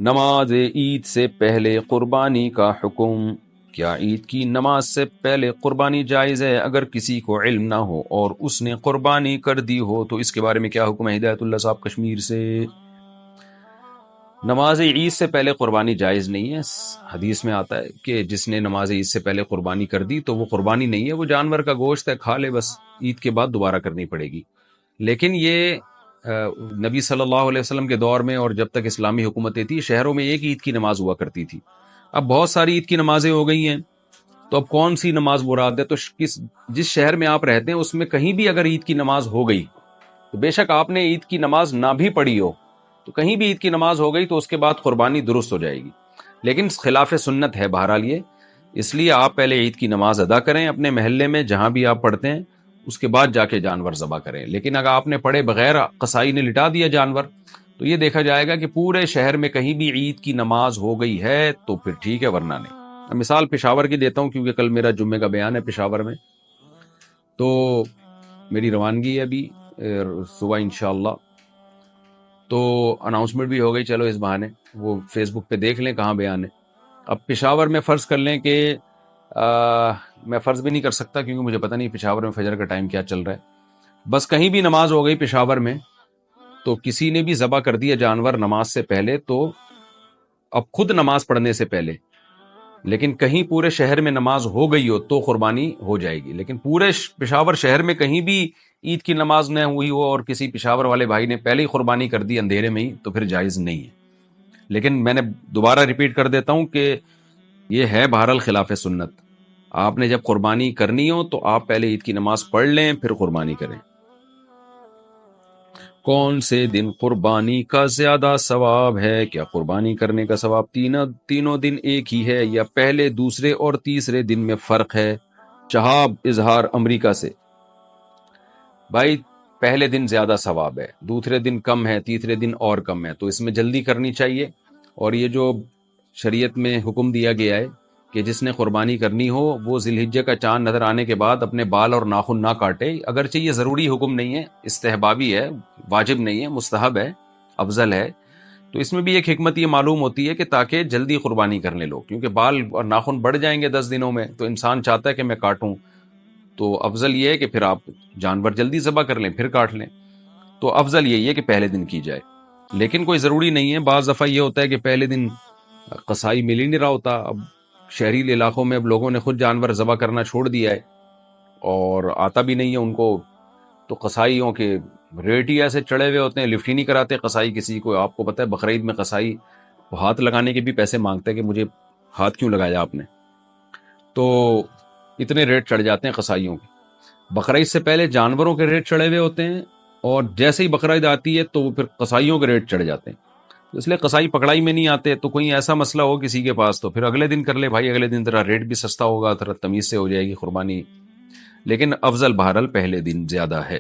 نماز عید سے پہلے قربانی کا حکم۔ کیا عید کی نماز سے پہلے قربانی جائز ہے؟ اگر کسی کو علم نہ ہو اور اس نے قربانی کر دی ہو تو اس کے بارے میں کیا حکم ہے؟ ہدایت اللہ صاحب کشمیر سے۔ نماز عید سے پہلے قربانی جائز نہیں ہے۔ حدیث میں آتا ہے کہ جس نے نماز عید سے پہلے قربانی کر دی تو وہ قربانی نہیں ہے، وہ جانور کا گوشت ہے، کھا لے بس، عید کے بعد دوبارہ کرنی پڑے گی۔ لیکن یہ نبی صلی اللہ علیہ وسلم کے دور میں اور جب تک اسلامی حکومتیں تھی، شہروں میں ایک عید کی نماز ہوا کرتی تھی۔ اب بہت ساری عید کی نمازیں ہو گئی ہیں، تو اب کون سی نماز مراد ہے؟ تو جس شہر میں آپ رہتے ہیں اس میں کہیں بھی اگر عید کی نماز ہو گئی تو بے شک آپ نے عید کی نماز نہ بھی پڑھی ہو تو کہیں بھی عید کی نماز ہو گئی تو اس کے بعد قربانی درست ہو جائے گی، لیکن خلاف سنت ہے بہرحال یہ۔ اس لیے آپ پہلے عید کی نماز ادا کریں اپنے محلے میں جہاں بھی آپ پڑھتے ہیں، اس کے بعد جا کے جانور ذبح کریں۔ لیکن اگر آپ نے پڑھے بغیر قصائی نے لٹا دیا جانور تو یہ دیکھا جائے گا کہ پورے شہر میں کہیں بھی عید کی نماز ہو گئی ہے تو پھر ٹھیک ہے، ورنہ نہیں۔ مثال پشاور کی دیتا ہوں کیونکہ کل میرا جمعے کا بیان ہے پشاور میں، تو میری روانگی ہے ابھی صبح انشاءاللہ، تو اناؤنسمنٹ بھی ہو گئی، چلو اس بہانے وہ فیس بک پہ دیکھ لیں کہاں بیان ہے۔ اب پشاور میں فرض کر لیں کہ میں فرض بھی نہیں کر سکتا کیونکہ مجھے پتہ نہیں پشاور میں فجر کا ٹائم کیا چل رہا ہے، بس کہیں بھی نماز ہو گئی پشاور میں تو کسی نے بھی ذبح کر دیا جانور نماز سے پہلے، تو اب خود نماز پڑھنے سے پہلے، لیکن کہیں پورے شہر میں نماز ہو گئی ہو تو قربانی ہو جائے گی۔ لیکن پورے پشاور شہر میں کہیں بھی عید کی نماز نہ ہوئی ہو اور کسی پشاور والے بھائی نے پہلے ہی قربانی کر دی اندھیرے میں ہی تو پھر جائز نہیں ہے۔ لیکن میں نے دوبارہ ریپیٹ کر دیتا ہوں کہ یہ ہے بہرحال خلاف سنت۔ آپ نے جب قربانی کرنی ہو تو آپ پہلے عید کی نماز پڑھ لیں پھر قربانی کریں۔ کون سے دن قربانی کا زیادہ ثواب ہے؟ کیا قربانی کرنے کا ثواب تینوں دن ایک ہی ہے یا پہلے، دوسرے اور تیسرے دن میں فرق ہے؟ شہاب اظہار امریکہ سے۔ بھائی پہلے دن زیادہ ثواب ہے، دوسرے دن کم ہے، تیسرے دن اور کم ہے، تو اس میں جلدی کرنی چاہیے۔ اور یہ جو شریعت میں حکم دیا گیا ہے کہ جس نے قربانی کرنی ہو وہ ذی الحجہ کا چاند نظر آنے کے بعد اپنے بال اور ناخن نہ کاٹے، اگرچہ یہ ضروری حکم نہیں ہے، استحبابی ہے، واجب نہیں ہے، مستحب ہے، افضل ہے، تو اس میں بھی ایک حکمت یہ معلوم ہوتی ہے کہ تاکہ جلدی قربانی کر لیں لوگ، کیونکہ بال اور ناخن بڑھ جائیں گے 10 دنوں میں تو انسان چاہتا ہے کہ میں کاٹوں، تو افضل یہ ہے کہ پھر آپ جانور جلدی ذبح کر لیں پھر کاٹ لیں، تو افضل یہی ہے کہ پہلے دن کی جائے۔ لیکن کوئی ضروری نہیں ہے، بعض دفعہ یہ ہوتا ہے کہ پہلے دن قصائی مل ہی نہیں رہا ہوتا، اب شہری علاقوں میں اب لوگوں نے خود جانور ذبح کرنا چھوڑ دیا ہے اور آتا بھی نہیں ہے ان کو، تو قصائیوں کے ریٹ ہی ایسے چڑھے ہوئے ہوتے ہیں، لفٹ ہی نہیں کراتے قصائی کسی کو۔ آپ کو پتہ ہے بقرعید میں قصائی وہ ہاتھ لگانے کے بھی پیسے مانگتے ہیں کہ مجھے ہاتھ کیوں لگایا آپ نے، تو اتنے ریٹ چڑھ جاتے ہیں قصائیوں کے۔ بقرعید سے پہلے جانوروں کے ریٹ چڑھے ہوئے ہوتے ہیں اور جیسے ہی بقرعید آتی ہے تو پھر قصائیوں کے ریٹ چڑھ جاتے ہیں، اس لیے قصائی پکڑائی میں نہیں آتے۔ تو کوئی ایسا مسئلہ ہو کسی کے پاس تو پھر اگلے دن کر لے بھائی، اگلے دن ذرا ریٹ بھی سستا ہوگا، ذرا تمیز سے ہو جائے گی قربانی، لیکن افضل بہرحال پہلے دن زیادہ ہے۔